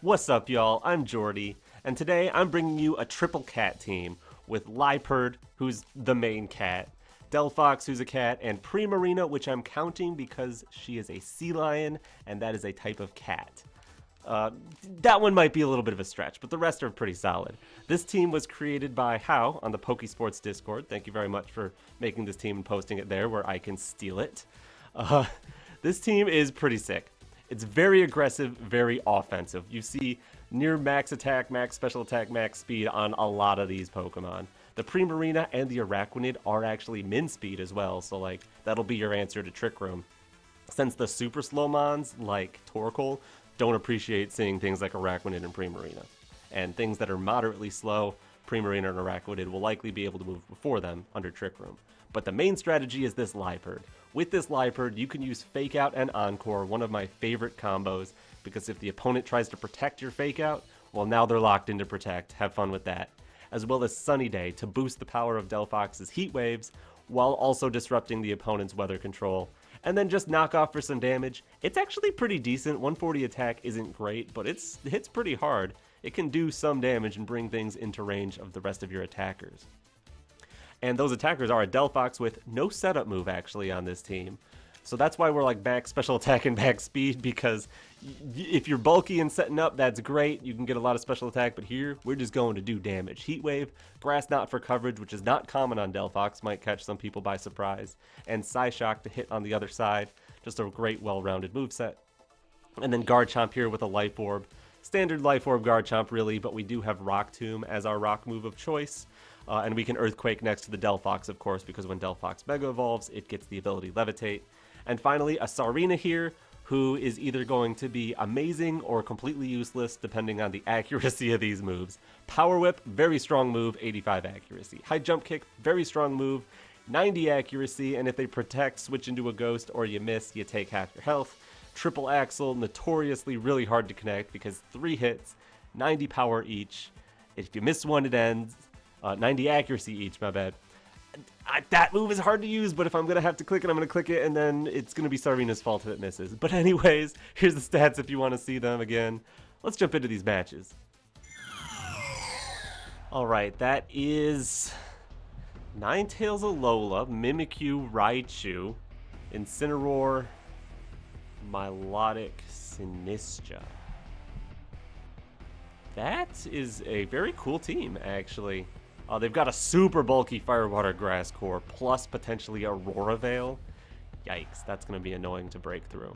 What's up, y'all? I'm Jordy, and today I'm bringing you a triple cat team with Liepard, who's the main cat, Delphox, who's a cat, and Primarina, which I'm counting because she is a sea lion, and that is a type of cat. That one might be a little bit of a stretch, but the rest are pretty solid. This team was created by How on the Pokesports Discord. Thank you very much for making this team and posting it there where I can steal it. This team is pretty sick. It's very aggressive, very offensive. You see near max attack, max special attack, max speed on a lot of these Pokemon. The Primarina and the Araquanid are actually min speed as well, so like that'll be your answer to Trick Room. Since the super slow mons like Torkoal don't appreciate seeing things like Araquanid and Primarina. And things that are moderately slow, Primarina and Araquanid will likely be able to move before them under Trick Room. But the main strategy is this Liepard. With this Liepard, you can use Fake Out and Encore, one of my favorite combos, because if the opponent tries to protect your Fake Out, well, now they're locked into Protect. Have fun with that. As well as Sunny Day to boost the power of Delphox's Heat Waves, while also disrupting the opponent's weather control. And then just knock off for some damage. It's actually pretty decent. 140 attack isn't great, but it hits pretty hard. It can do some damage and bring things into range of the rest of your attackers. And those attackers are a Delphox with no setup move actually on this team. So that's why we're like back special attack and back speed, because if you're bulky and setting up, that's great. You can get a lot of special attack, but here we're just going to do damage. Heat Wave, Grass Knot for coverage, which is not common on Delphox, might catch some people by surprise, and Psyshock to hit on the other side. Just a great well-rounded moveset. And then Garchomp here with a Life Orb. Standard Life Orb Garchomp really, but we do have Rock Tomb as our rock move of choice. And we can Earthquake next to the Delphox, of course, because when Delphox Mega Evolves, it gets the ability Levitate. And finally, a Sarina here, who is either going to be amazing or completely useless, depending on the accuracy of these moves. Power Whip, very strong move, 85 accuracy. High Jump Kick, very strong move, 90 accuracy, and if they Protect, switch into a Ghost, or you miss, you take half your health. Triple Axle, notoriously really hard to connect, because 3 hits, 90 power each. If you miss one, it ends. 90 accuracy each, my bad. That move is hard to use, but if I'm going to have to click it, I'm going to click it, and then it's going to be Sarina's fault if it misses. But anyways, here's the stats if you want to see them again. Let's jump into these matches. Alright, that is Ninetales Alola, Mimikyu, Raichu, Incineroar, Milotic, Sinistcha. That is a very cool team, actually. They've got a super bulky Firewater Grass Core, plus potentially Aurora Veil. Yikes, that's going to be annoying to break through.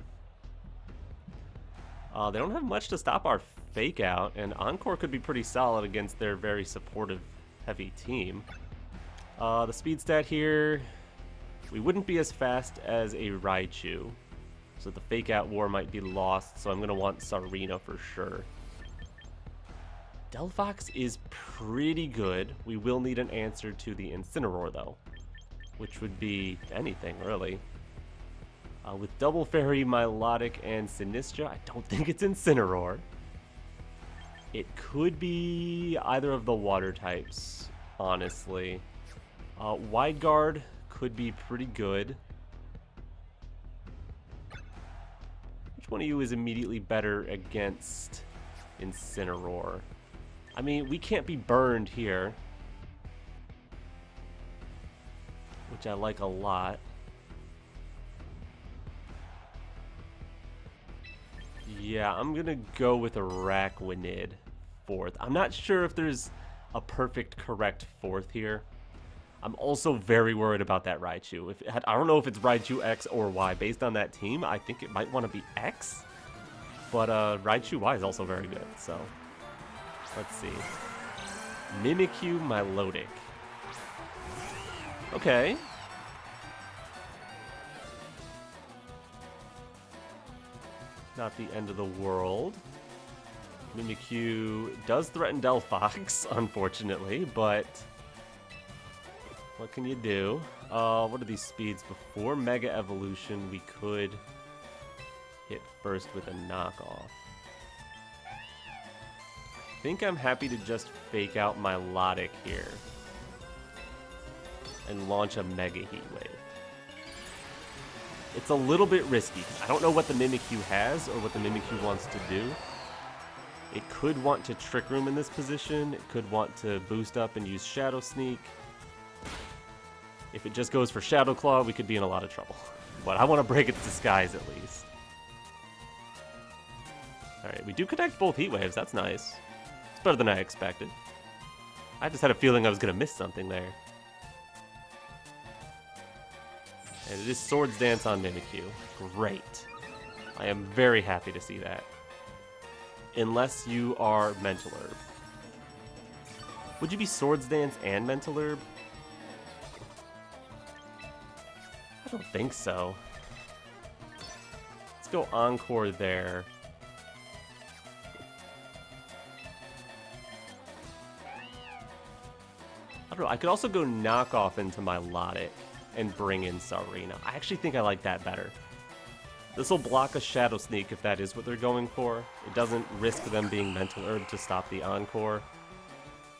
They don't have much to stop our Fake Out, and Encore could be pretty solid against their very supportive, heavy team. The speed stat here, we wouldn't be as fast as a Raichu, so the Fake Out war might be lost, so I'm going to want Sarina for sure. Delphox is pretty good. We will need an answer to the Incineroar, though, which would be anything, really. With Double Fairy, Milotic, and Sinistcha, I don't think it's Incineroar. It could be either of the water types, honestly. Wide Guard could be pretty good. Which one of you is immediately better against Incineroar? I mean, we can't be burned here, which I like a lot. Yeah, I'm gonna go with Araquanid fourth. I'm not sure if there's a perfect correct fourth here. I'm also very worried about that Raichu. I don't know if it's Raichu X or Y. Based on that team, I think it might want to be X. But Raichu Y is also very good, so let's see. Mimikyu, Milotic. Okay. Not the end of the world. Mimikyu does threaten Delphox, unfortunately, but what can you do? What are these speeds? Before Mega Evolution, we could hit first with a knockoff. I think I'm happy to just Fake Out Milotic here and launch a Mega Heat Wave. It's a little bit risky. I don't know what the Mimikyu has or what the Mimikyu wants to do. It could want to Trick Room in this position. It could want to boost up and use Shadow Sneak. If it just goes for Shadow Claw, we could be in a lot of trouble. But I want to break its disguise at least. Alright, we do connect both Heat Waves. That's nice. It's better than I expected. I just had a feeling I was going to miss something there. And it is Swords Dance on Mimikyu. Great. I am very happy to see that. Unless you are Mental Herb. Would you be Swords Dance and Mental Herb? I don't think so. Let's go Encore there. I don't know, I could also go Knock Off into my Melodic and bring in Sarina. I actually think I like that better. This will block a Shadow Sneak if that is what they're going for. It doesn't risk them being Mental Herb to stop the Encore.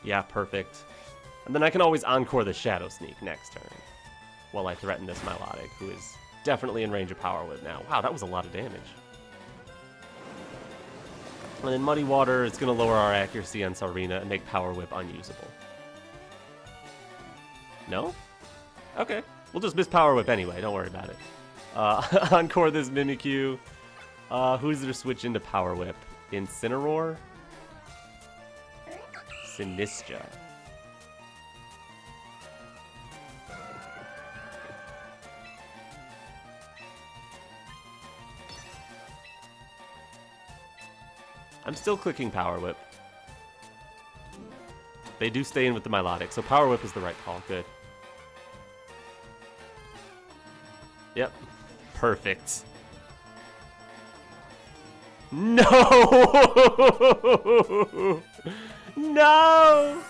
Yeah, perfect. And then I can always Encore the Shadow Sneak next turn while I threaten this Melodic, who is definitely in range of Power Whip now. Wow, that was a lot of damage. And then Muddy Water is going to lower our accuracy on Sarina and make Power Whip unusable. No? Okay. We'll just miss Power Whip anyway, don't worry about it. Encore this Mimikyu. Who's there switch into Power Whip? Incineroar? Sinistra. I'm still clicking Power Whip. They do stay in with the Melodic, so Power Whip is the right call. Good. Yep. Perfect. No! No!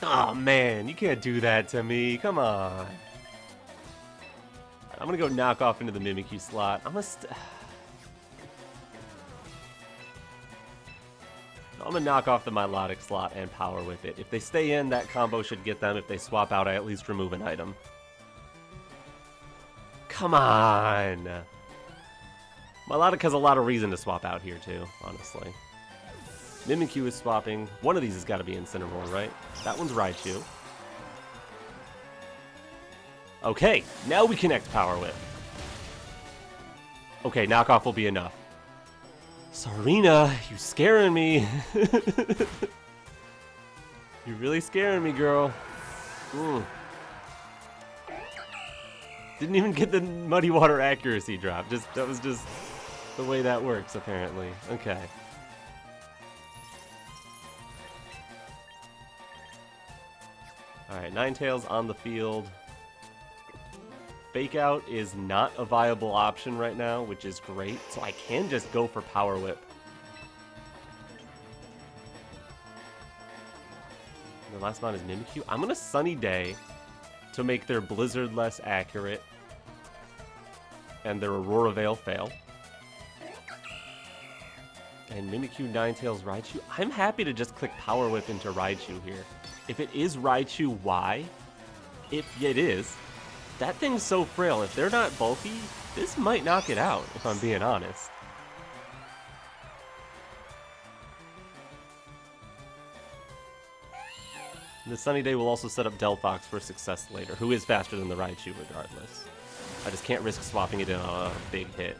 Oh man, you can't do that to me. Come on. I'm gonna go Knock Off into the Mimikyu slot. I'm gonna knock off the Melodic slot and Power Whip it. If they stay in, that combo should get them. If they swap out, I at least remove an item. Come on! Melodic has a lot of reason to swap out here, too, honestly. Mimikyu is swapping. One of these has got to be Incineroar, right? That one's Raichu. Okay, now we connect Power Whip. Okay, knockoff will be enough. Sarina, you scaring me. You're really scaring me, girl. Didn't even get the Muddy Water accuracy drop. That was just the way that works, apparently. Okay. Alright, Ninetales on the field. Fake Out is not a viable option right now, which is great, so I can just go for Power Whip. And the last one is Mimikyu. I'm going to Sunny Day to make their Blizzard less accurate and their Aurora Veil fail. And Mimikyu, Ninetales, Raichu. I'm happy to just click Power Whip into Raichu here. If it is Raichu, why? If it is, that thing's so frail. If they're not bulky, this might knock it out, if I'm being honest. And the Sunny Day will also set up Delphox for success later, who is faster than the Raichu regardless. I just can't risk swapping it in on a big hit.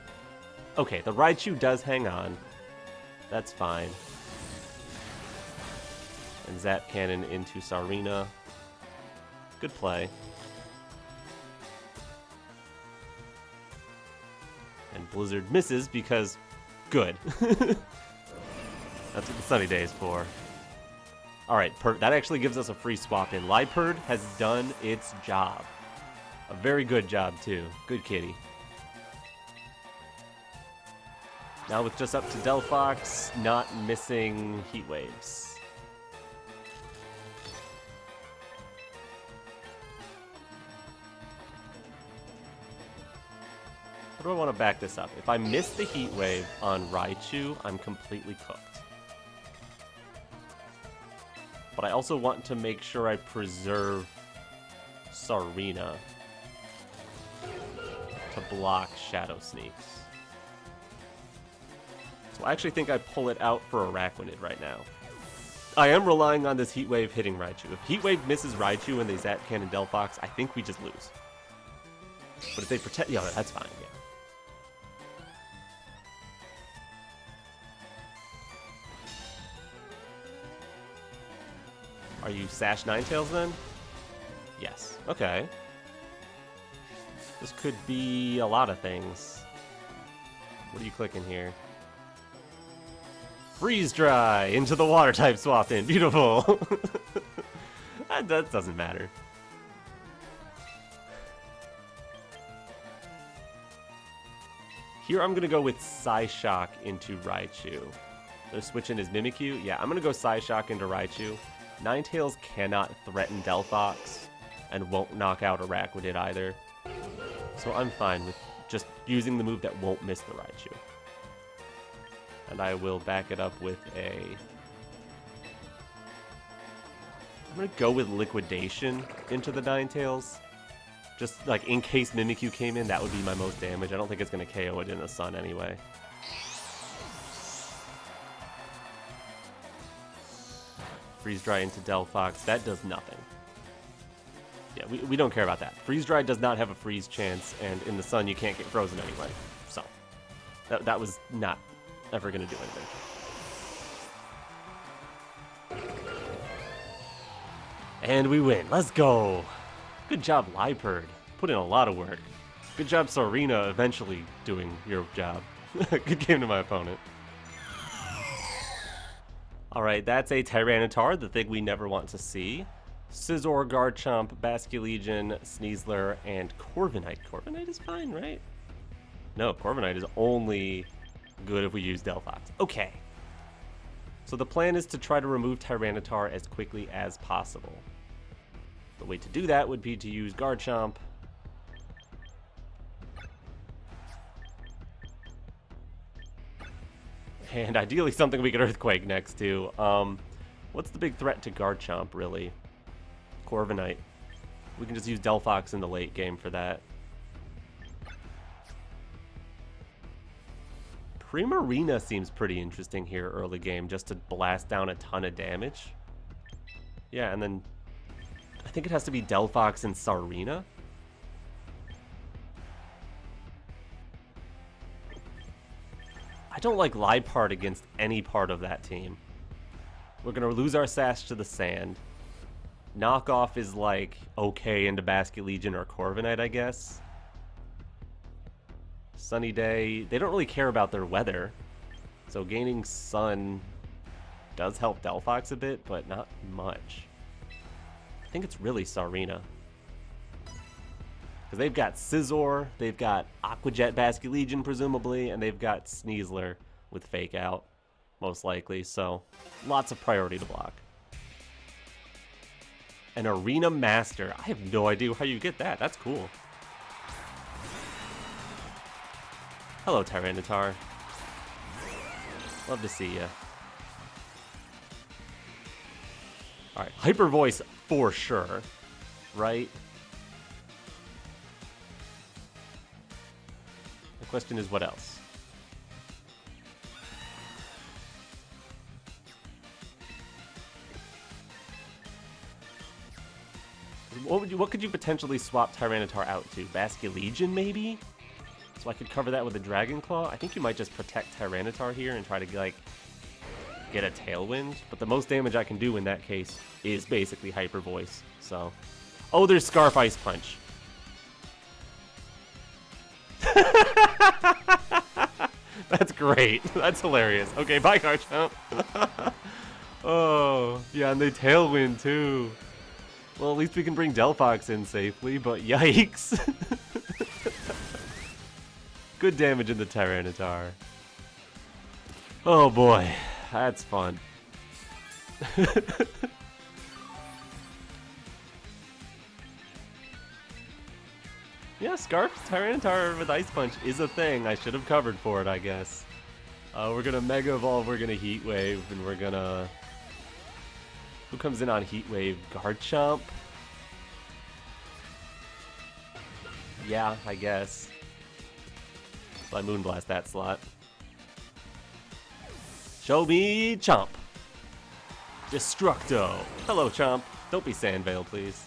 Okay, the Raichu does hang on. That's fine. And Zap Cannon into Sarina. Good play. And Blizzard misses because good. That's what the Sunny Day is for. Alright, that actually gives us a free swap in. Liepard has done its job. A very good job, too. Good kitty. Now with just up to Delphox, not missing Heat Waves. How do I want to back this up? If I miss the Heat Wave on Raichu, I'm completely cooked. But I also want to make sure I preserve Sarina to block Shadow Sneaks. So I actually think I pull it out for Araquanid right now. I am relying on this Heat Wave hitting Raichu. If Heat Wave misses Raichu and they Zap Cannon Delphox, I think we just lose. But if they protect... Yeah, that's fine, yeah. Are you Sash Ninetales then? Yes. Okay. This could be a lot of things. What are you clicking here? Freeze Dry! Into the water type swap in. Beautiful! that doesn't matter. Here I'm going to go with Psyshock into Raichu. They're switching his Mimikyu. Yeah, I'm going to go Psyshock into Raichu. Ninetales cannot threaten Delphox and won't knock out Araquanid either. So I'm fine with just using the move that won't miss the Raichu. And I will back it up with a... I'm going to go with Liquidation into the Ninetales. Just like in case Mimikyu came in, that would be my most damage. I don't think it's going to KO it in the sun anyway. Freeze Dry into Delphox. That does nothing. Yeah, we don't care about that. Freeze Dry does not have a freeze chance, and in the sun you can't get frozen anyway. So, that was not ever going to do anything. And we win. Let's go. Good job, Liepard. Put in a lot of work. Good job, Sarina, eventually doing your job. Good game to my opponent. Alright, that's a Tyranitar, the thing we never want to see. Scizor, Garchomp, Basculegion, Sneasler, and Corviknight. Corviknight is fine, right? No, Corviknight is only good if we use Delphox. Okay. So the plan is to try to remove Tyranitar as quickly as possible. The way to do that would be to use Garchomp. And ideally something we could Earthquake next to. What's the big threat to Garchomp, really? Corviknight. We can just use Delphox in the late game for that. Primarina seems pretty interesting here early game, just to blast down a ton of damage. Yeah, and then I think it has to be Delphox and Sarina. I don't like Liepard against any part of that team. We're going to lose our Sash to the sand. Knockoff is like okay into Basculegion or Corviknight, I guess. Sunny Day, they don't really care about their weather. So gaining Sun does help Delphox a bit, but not much. I think it's really Sarina. Because they've got Scizor, they've got Aqua Jet Basculegion presumably, and they've got Sneasler with Fake Out, most likely. So lots of priority to block. An Arena Master. I have no idea how you get that. That's cool. Hello, Tyranitar. Love to see ya. Alright, Hyper Voice for sure, right? The question is, what else? What could you potentially swap Tyranitar out to? Basculegion, maybe? So I could cover that with a Dragon Claw? I think you might just protect Tyranitar here and try to, like, get a Tailwind. But the most damage I can do in that case is basically Hyper Voice. So, oh, there's Scarf Ice Punch. That's great. That's hilarious. Okay, bye, Garchomp. Oh, yeah, and they Tailwind, too. Well, at least we can bring Delphox in safely, but yikes. Good damage in the Tyranitar. Oh boy, that's fun. Yeah, Scarf Tyranitar with Ice Punch is a thing. I should have covered for it, I guess. We're gonna Mega Evolve, we're gonna Heat Wave, and we're gonna... Who comes in on Heat Wave? Garchomp? Yeah, I guess. So I Moonblast that slot. Show me Chomp. Destructo. Hello, Chomp. Don't be Sandvale, please.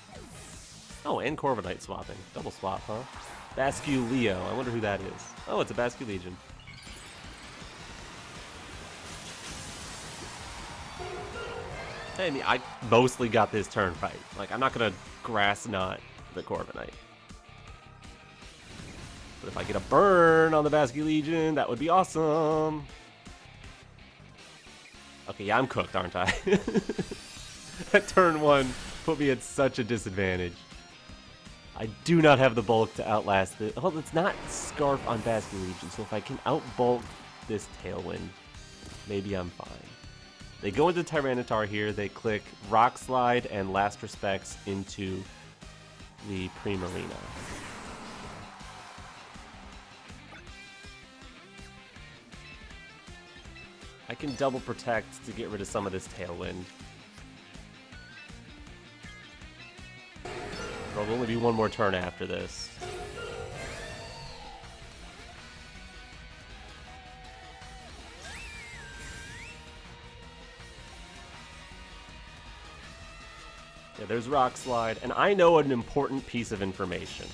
Oh, and Corviknight swapping. Double swap, huh? Basculeo. I wonder who that is. Oh, it's a Basculegion. I mean, I mostly got this turn right. Like, I'm not gonna Grass Knot the Corviknight. But if I get a burn on the Basculegion, that would be awesome. Okay, yeah, I'm cooked, aren't I? That turn 1 put me at such a disadvantage. I do not have the bulk to outlast this. Oh, it's not Scarf on Basculegion, so if I can outbulk this Tailwind, maybe I'm fine. They go into Tyranitar here, they click Rock Slide and Last Respects into the Primarina. I can double protect to get rid of some of this Tailwind. There'll only be one more turn after this. Yeah, there's Rock Slide, and I know an important piece of information.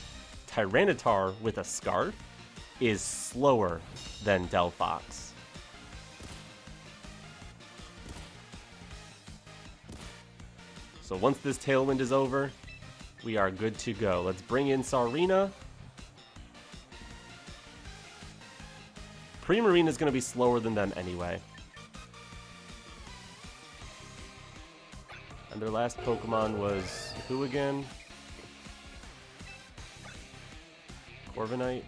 Tyranitar with a Scarf is slower than Delphox. So once this Tailwind is over, we are good to go. Let's bring in Sarina. Primarina is going to be slower than them anyway. And their last Pokemon was who again? Corviknight?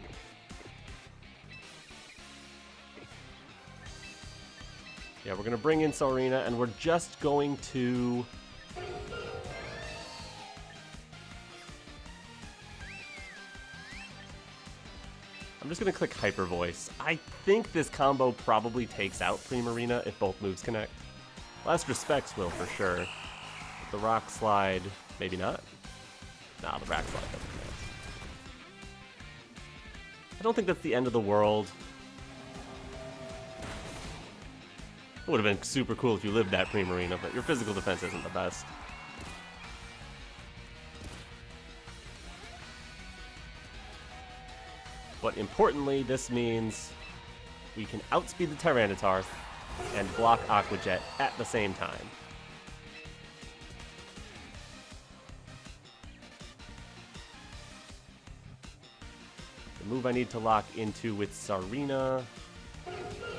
Yeah, we're going to bring in Sarina, and we're just going to... I'm just going to click Hyper Voice. I think this combo probably takes out Primarina if both moves connect. Last Respects will for sure. The Rock Slide, maybe not. Nah, the Rock Slide doesn't count. I don't think that's the end of the world. It would have been super cool if you lived that Primarina, but your physical defense isn't the best. But importantly, this means we can outspeed the Tyranitar and block Aqua Jet at the same time. The move I need to lock into with Sarina...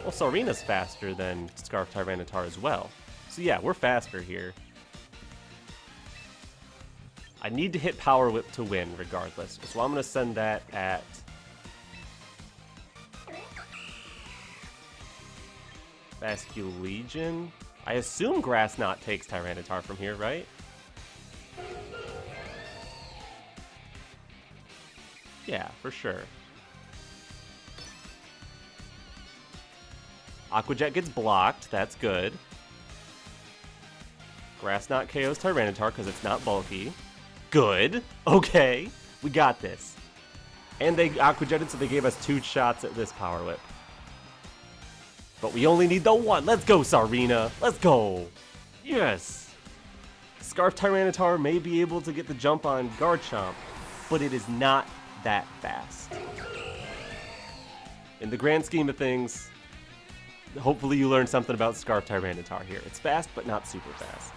Well, Sarina's faster than Scarf Tyranitar as well. So yeah, we're faster here. I need to hit Power Whip to win regardless. So I'm going to send that at... Basculegion? I assume Grass Knot takes Tyranitar from here, right? Yeah, for sure. Aqua Jet gets blocked, that's good. Grass Knot KOs Tyranitar because it's not bulky. Good. Okay, we got this. And they Aqua Jetted, so they gave us 2 shots at this Power Whip. But we only need the 1. Let's go, Sarina. Let's go. Yes. Scarf Tyranitar may be able to get the jump on Garchomp, but it is not that fast. In the grand scheme of things, hopefully you learned something about Scarf Tyranitar here. It's fast, but not super fast.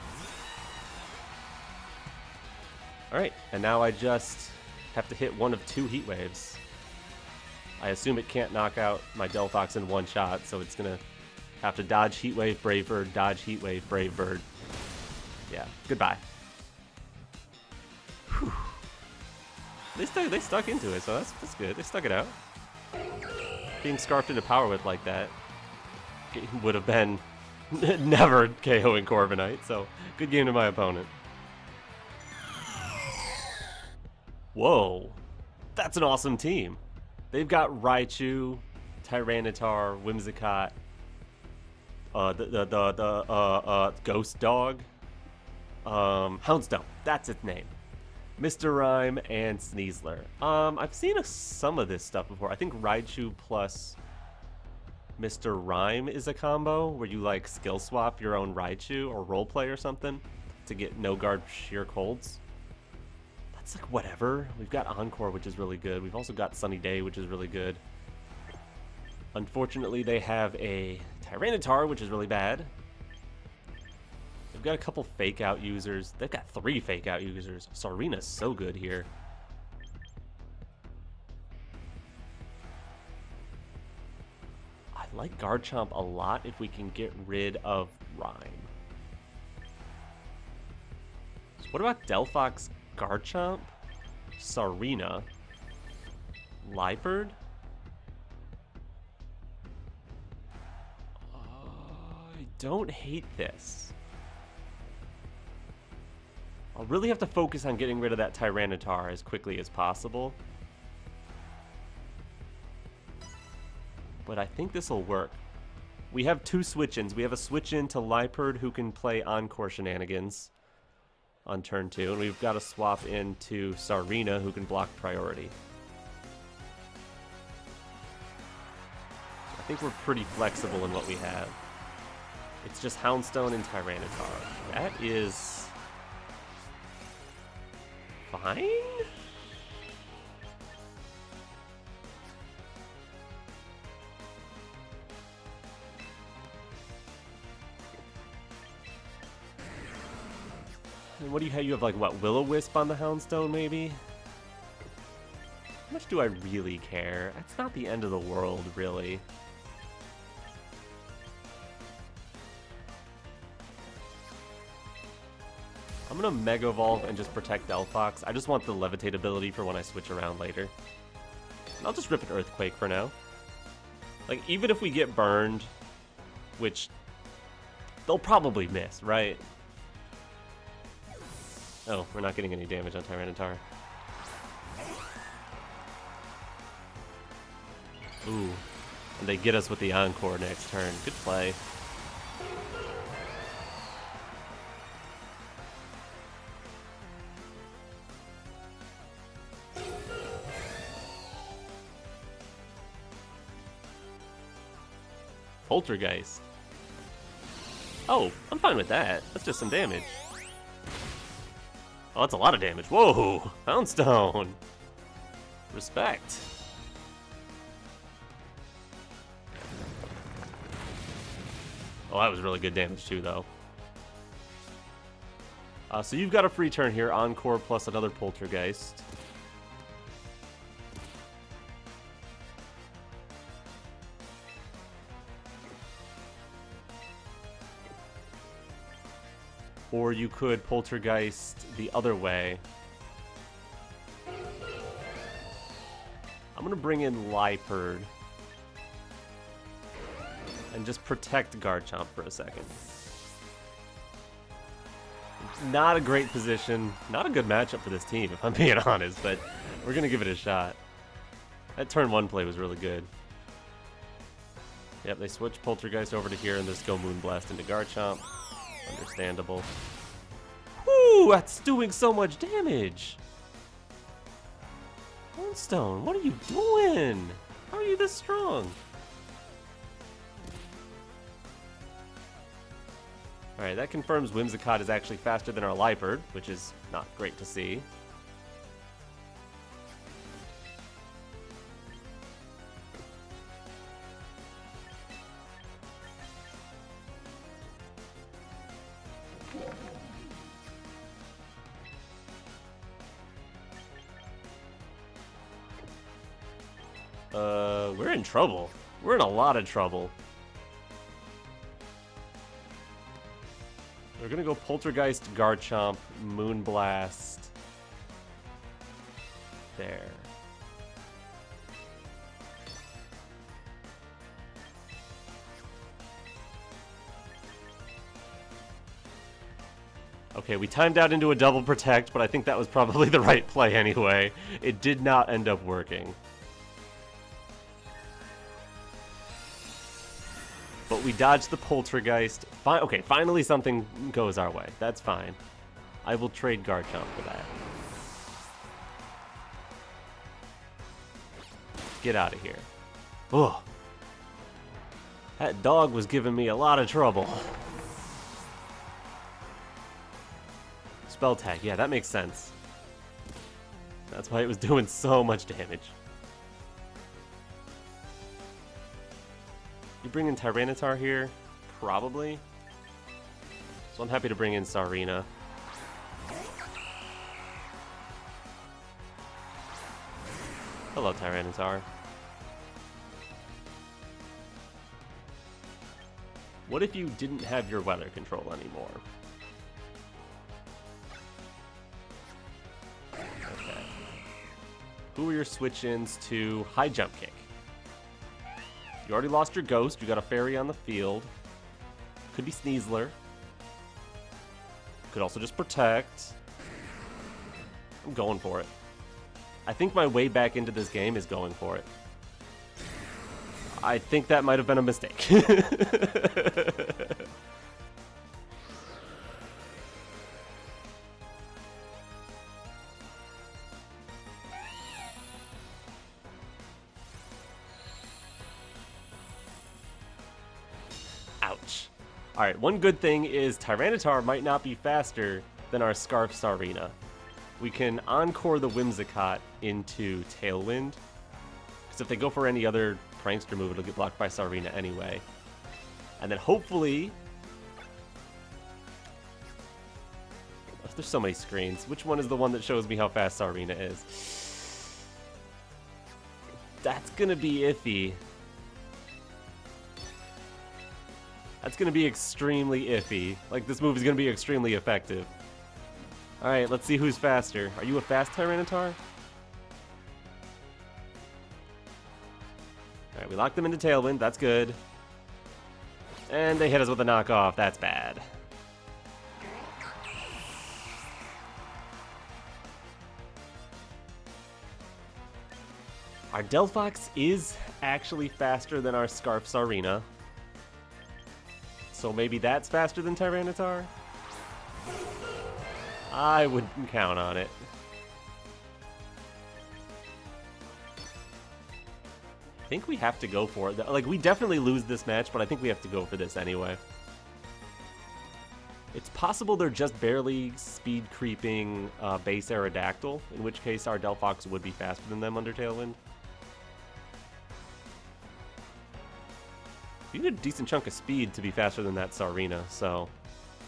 Alright, and now I just have to hit one of 2 Heat Waves. I assume it can't knock out my Delphox in 1 shot, so it's going to have to dodge Heat Wave, Brave Bird, dodge Heat Wave, Brave Bird. Yeah, goodbye. Whew. They stuck into it, so that's good. They stuck it out. Being scarfed into Power Whip like that would have been never KOing Corviknight, so good game to my opponent. Whoa, that's an awesome team. They've got Raichu, Tyranitar, Whimsicott, Ghost Dog, Houndstone, that's its name. Mr. Rhyme and Sneasler. I've seen some of this stuff before. I think Raichu plus Mr. Rhyme is a combo where you like skill swap your own Raichu or roleplay or something to get no guard sheer colds. That's like whatever. We've got Encore, which is really good. We've also got Sunny Day, which is really good. Unfortunately, they have a Tyranitar, which is really bad. They've got a couple fake out users. They've got 3 fake out users. Sarina's so good here. I like Garchomp a lot if we can get rid of Rhyme. So what about Delphox, Garchomp, Sarina, Liepard? I don't hate this. I'll really have to focus on getting rid of that Tyranitar as quickly as possible. But I think this will work. We have 2 switch-ins. We have a switch-in to Liepard who can play Encore shenanigans on turn 2. And we've got a swap into Sarina who can block priority. I think we're pretty flexible in what we have. It's just Houndstone and Tyranitar. That is fine? And what do you have? You have like what, Will-O-Wisp on the Houndstone maybe? How much do I really care? That's not the end of the world, really. I'm gonna Mega Evolve and just protect Delphox. I just want the Levitate ability for when I switch around later. And I'll just rip an Earthquake for now. Like, even if we get burned, which they'll probably miss, right? Oh, we're not getting any damage on Tyranitar. Ooh. And they get us with the Encore next turn. Good play. Poltergeist. Oh, I'm fine with that. That's just some damage. Oh, that's a lot of damage. Whoa! Houndstone! Respect. Oh, that was really good damage too, though. So you've got a free turn here. Encore plus another Poltergeist. Or you could Poltergeist the other way. I'm going to bring in Liepard. And just protect Garchomp for a second. Not a great position. Not a good matchup for this team, if I'm being honest. But we're going to give it a shot. That turn 1 play was really good. Yep, they switch Poltergeist over to here and just go Moonblast into Garchomp. Understandable. Woo! That's doing so much damage! Moonstone, what are you doing? How are you this strong? Alright, that confirms Whimsicott is actually faster than our Liepard, which is not great to see. We're in trouble. We're in a lot of trouble. We're gonna go Poltergeist, Garchomp, Moonblast. There. Okay, we timed out into a double protect, but I think that was probably the right play anyway. It did not end up working. But we dodged the Poltergeist. Okay, finally something goes our way. That's fine. I will trade Garchomp for that. Get out of here. Ugh. That dog was giving me a lot of trouble. Spell tag, yeah, that makes sense. That's why it was doing so much damage. You bring in Tyranitar here? Probably. So I'm happy to bring in Sarina. Hello, Tyranitar. What if you didn't have your weather control anymore? Okay. Who are your switch-ins to high jump kick? You already lost your ghost. You got a fairy on the field. Could be Sneasler. Could also just protect. I'm going for it. I think my way back into this game is going for it. I think that might have been a mistake. Ouch. Alright, one good thing is Tyranitar might not be faster than our Scarf Sarina. We can Encore the Whimsicott into Tailwind. Because if they go for any other Prankster move, it'll get blocked by Sarina anyway. And then hopefully... Oh, there's so many screens. Which one is the one that shows me how fast Sarina is? That's gonna be iffy. That's gonna be extremely iffy. Like, this move is gonna be extremely effective. Alright, let's see who's faster. Are you a fast Tyranitar? Alright, we locked them into Tailwind. That's good. And they hit us with a knockoff. That's bad. Our Delphox is actually faster than our Scarf Sarina. So maybe that's faster than Tyranitar? I wouldn't count on it. I think we have to go for it. Like, we definitely lose this match, but I think we have to go for this anyway. It's possible they're just barely speed creeping base Aerodactyl, in which case our Delphox would be faster than them under Tailwind. You need a decent chunk of speed to be faster than that Sarina, so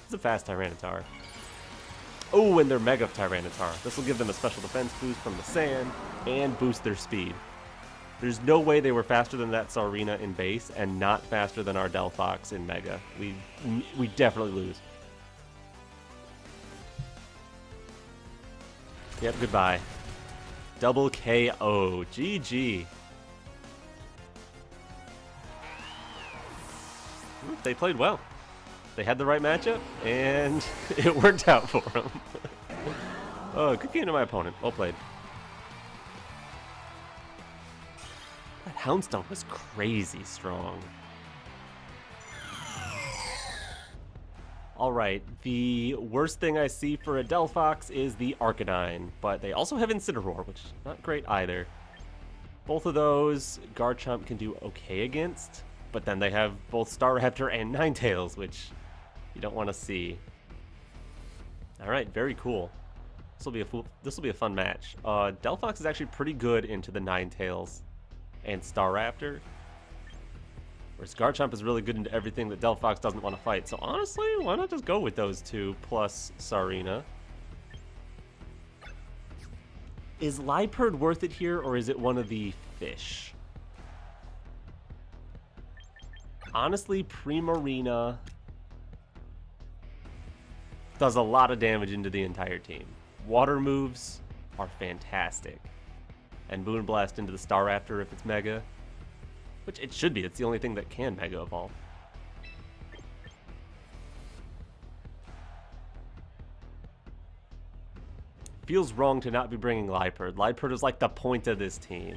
it's a fast Tyranitar. Oh, and they're Mega Tyranitar. This will give them a special defense boost from the sand and boost their speed. There's no way they were faster than that Sarina in base and not faster than our Delphox in Mega. We definitely lose. Yep, goodbye. Double KO. GG. They played well. They had the right matchup, and it worked out for them. Oh, good game to my opponent. Well played. That Houndstone was crazy strong. Alright, the worst thing I see for a Delphox is the Arcanine, but they also have Incineroar, which is not great either. Both of those Garchomp can do okay against, but then they have both Staraptor and Ninetales, which you don't want to see. Alright, very cool. This will be a fun match. Delphox is actually pretty good into the Ninetales and Staraptor, whereas Garchomp is really good into everything that Delphox doesn't want to fight. So honestly, why not just go with those two plus Sarina? Is Liepard worth it here, or is it one of the fish? Honestly, Primarina does a lot of damage into the entire team. Water moves are fantastic. And Moonblast into the Staraptor if it's Mega. Which it should be, it's the only thing that can Mega Evolve. Feels wrong to not be bringing Liepard. Liepard is like the point of this team.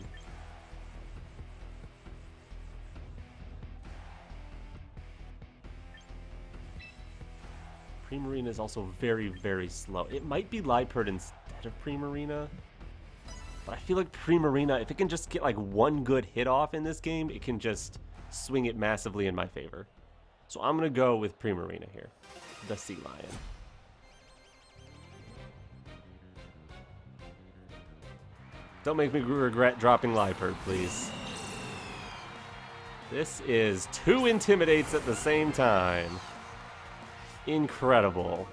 Primarina is also very, very slow. It might be Liepard instead of Primarina. But I feel like Primarina, if it can just get like one good hit off in this game, it can just swing it massively in my favor. So I'm going to go with Primarina here, the Sea Lion. Don't make me regret dropping Liepard, please. This is 2 Intimidates at the same time. Incredible.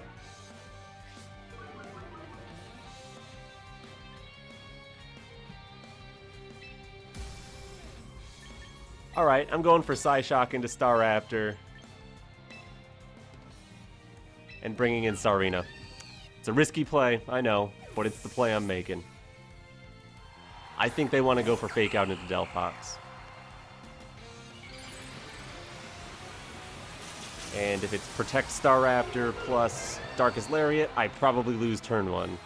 Alright, I'm going for Psyshock into Staraptor. And bringing in Sarina. It's a risky play, I know, but it's the play I'm making. I think they want to go for Fake Out into Delphox. And if it's Protect Staraptor plus Darkest Lariat, I probably lose turn 1.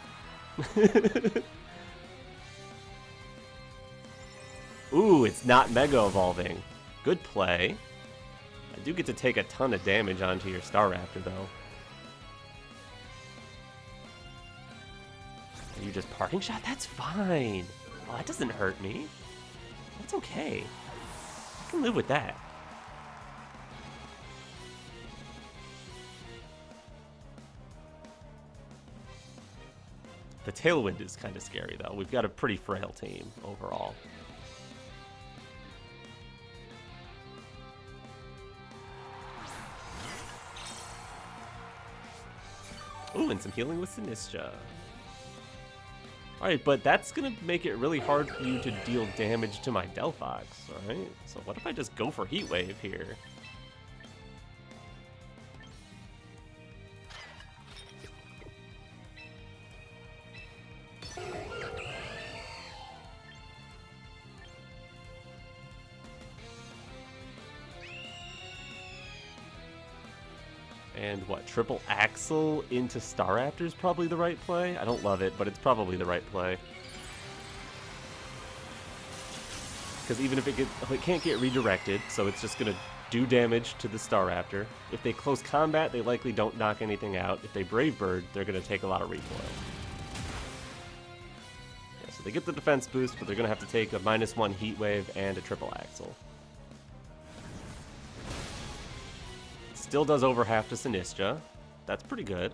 Ooh, it's not Mega Evolving. Good play. I do get to take a ton of damage onto your Staraptor, though. Are you just Parting Shot? That's fine. Oh, that doesn't hurt me. That's okay. I can live with that. The Tailwind is kind of scary, though. We've got a pretty frail team overall. Ooh, and some healing with Sinistra. Alright, but that's going to make it really hard for you to deal damage to my Delphox, alright? So what if I just go for Heat Wave here? And what, triple Axle into Staraptor is probably the right play? I don't love it, but it's probably the right play. Because even if it can't get redirected, so it's just going to do damage to the Staraptor. If they close combat, they likely don't knock anything out. If they Brave Bird, they're going to take a lot of recoil. Yeah, so they get the defense boost, but they're going to have to take a -1 Heat Wave and a triple Axle. Still does over half to Sinistra. That's pretty good.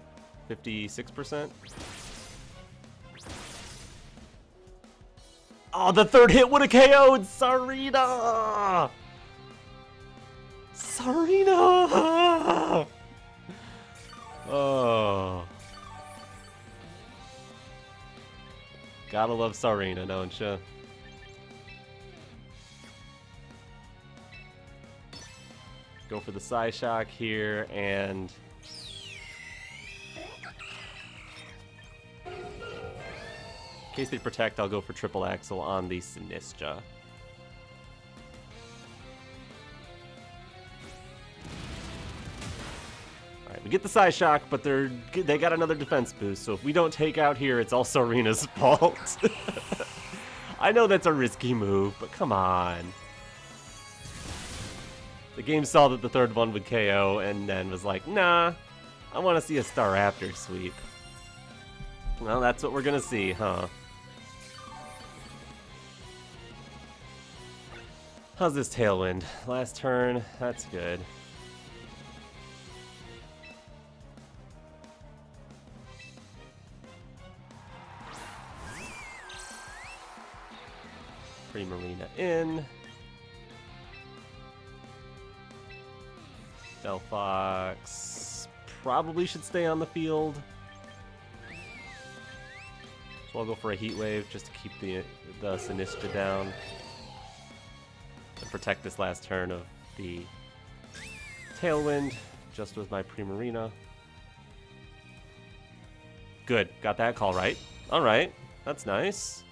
56%. Oh, the third hit would have KO'd Sarina! Sarina! Oh. Gotta love Sarina, don't you? Go for the Psyshock here, and in case they protect, I'll go for triple Axle on the Sinistra. Alright, we get the Psyshock, but they got another defense boost, so if we don't take out here, it's all Sarina's fault. I know that's a risky move, but come on. The game saw that the third one would KO and then was like, nah, I want to see a Staraptor sweep. Well, that's what we're going to see, huh? How's this Tailwind? Last turn, that's good. Primarina in. Delphox probably should stay on the field. So I'll go for a Heat Wave just to keep the Sinistra down. And protect this last turn of the Tailwind, just with my Primarina. Good, got that call right. Alright, that's nice.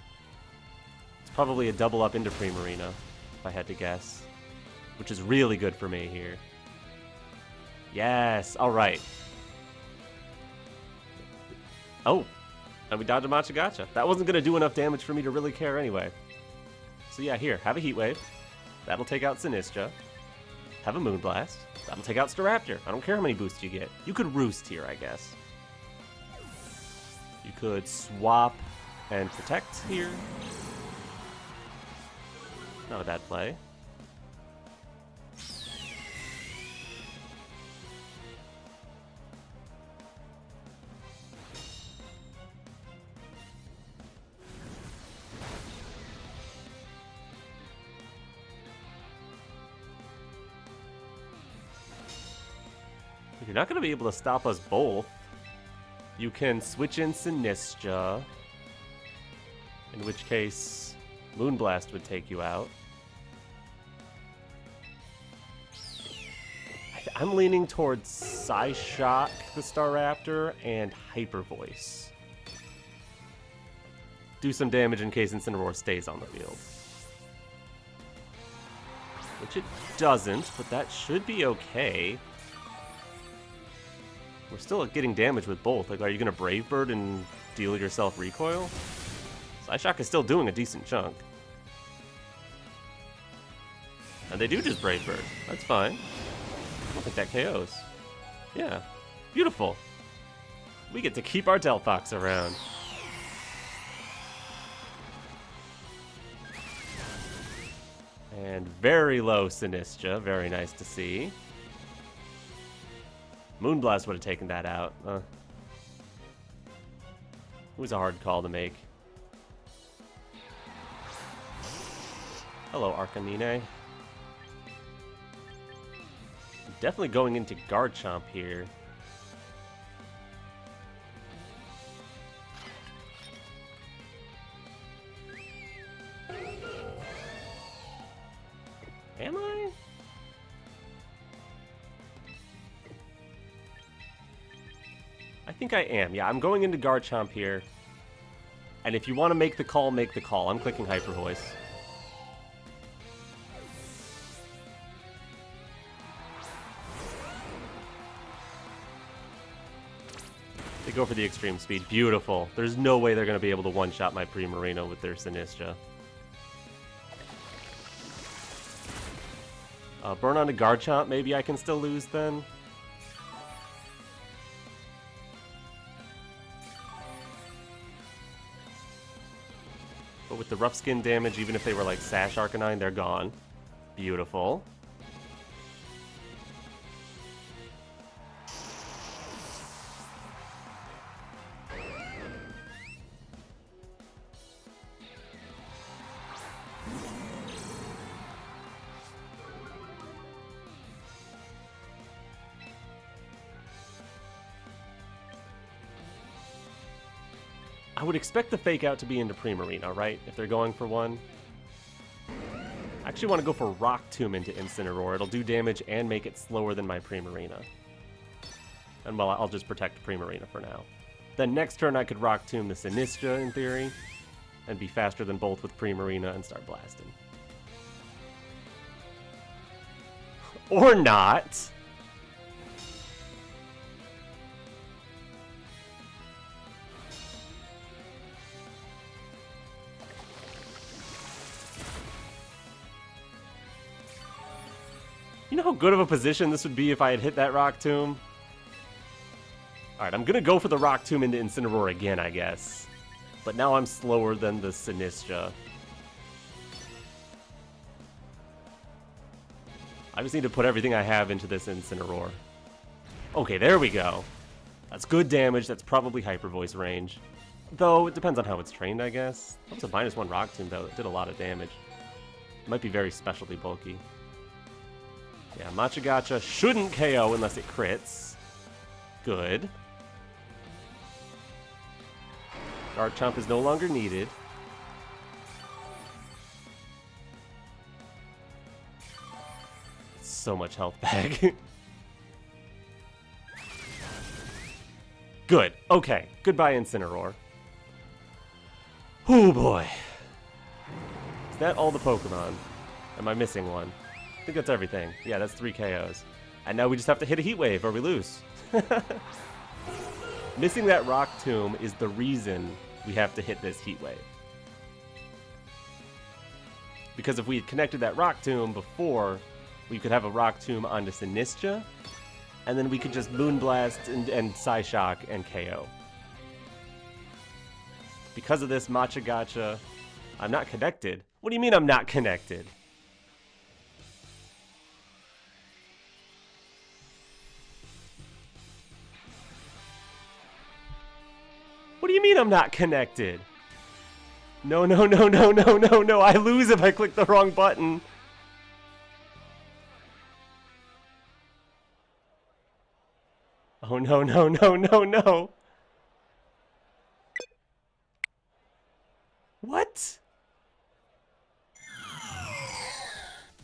It's probably a double up into Primarina, if I had to guess. Which is really good for me here. Yes, alright. Oh, and we dodged a Matcha Gotcha. That wasn't going to do enough damage for me to really care anyway. So yeah, here, have a Heat Wave. That'll take out Sinistra. Have a Moonblast. That'll take out Staraptor. I don't care how many boosts you get. You could Roost here, I guess. You could swap and protect here. Not a bad play. You're not going to be able to stop us both. You can switch in Sinistra, in which case Moonblast would take you out. I'm leaning towards Psyshock, the Staraptor, and Hyper Voice. Do some damage in case Incineroar stays on the field. Which it doesn't, but that should be okay. We're still getting damage with both. Like, are you going to Brave Bird and deal yourself recoil? Psyshock is still doing a decent chunk. And they do just Brave Bird. That's fine. I think that KOs. Yeah. Beautiful. We get to keep our Delphox around. And very low Sinistra. Very nice to see. Moonblast would have taken that out. It was a hard call to make. Hello, Araquanid. Definitely going into Garchomp here. Am I? I think I am. Yeah, I'm going into Garchomp here. And if you want to make the call, make the call. I'm clicking Hyper Voice. They go for the extreme speed. Beautiful. There's no way they're going to be able to one-shot my Primarina with their Sinistra. Burn onto Garchomp. Maybe I can still lose then. But with the rough skin damage, even if they were like Sash Arcanine, they're gone. Beautiful. I would expect the fake out to be into Primarina, right? If they're going for one. I actually want to go for Rock Tomb into Incineroar. It'll do damage and make it slower than my Primarina. And well, I'll just protect Primarina for now. Then next turn I could Rock Tomb the Sinistra in theory. And be faster than both with Primarina and start blasting. Or not. You know how good of a position this would be if I had hit that Rock Tomb? Alright, I'm gonna go for the Rock Tomb into Incineroar again, I guess. But now I'm slower than the Sinistra. I just need to put everything I have into this Incineroar. Okay, there we go. That's good damage. That's probably Hyper Voice range. Though, it depends on how it's trained, I guess. That was a -1 Rock Tomb, though. It did a lot of damage. It might be very specialty bulky. Yeah, Machagacha shouldn't KO unless it crits. Good. Garchomp is no longer needed. So much health back. Good. Okay. Goodbye, Incineroar. Oh boy. Is that all the Pokemon? Am I missing one? I think that's everything. Yeah, that's 3 KOs. And now we just have to hit a Heat Wave or we lose. Missing that Rock Tomb is the reason we have to hit this Heat Wave. Because if we had connected that Rock Tomb before, we could have a Rock Tomb onto Sinistra, and then we could just Moonblast and Psyshock and KO. Because of this Machagacha, I'm not connected. What do you mean I'm not connected? What do you mean I'm not connected? No, no, no, no, no, no, no. I lose if I click the wrong button. Oh no, no, no, no, no. What?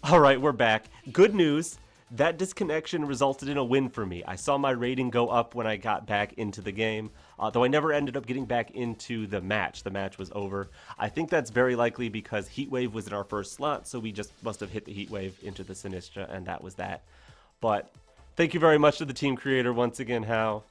All right, we're back. Good news. That disconnection resulted in a win for me. I saw my rating go up when I got back into the game, though I never ended up getting back into the match. The match was over. I think that's very likely because Heatwave was in our first slot, so we just must have hit the Heatwave into the Sinistra, and that was that. But thank you very much to the team creator once again, Hal.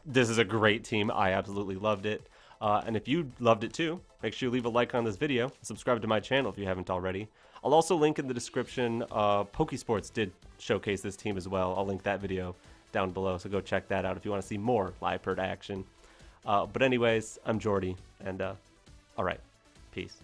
This is a great team. I absolutely loved it. And if you loved it too, make sure you leave a like on this video, subscribe to my channel if you haven't already. I'll also link in the description, Pokesports did showcase this team as well. I'll link that video down below, so go check that out if you want to see more Liepard action. But anyways, I'm Jordy, and alright, peace.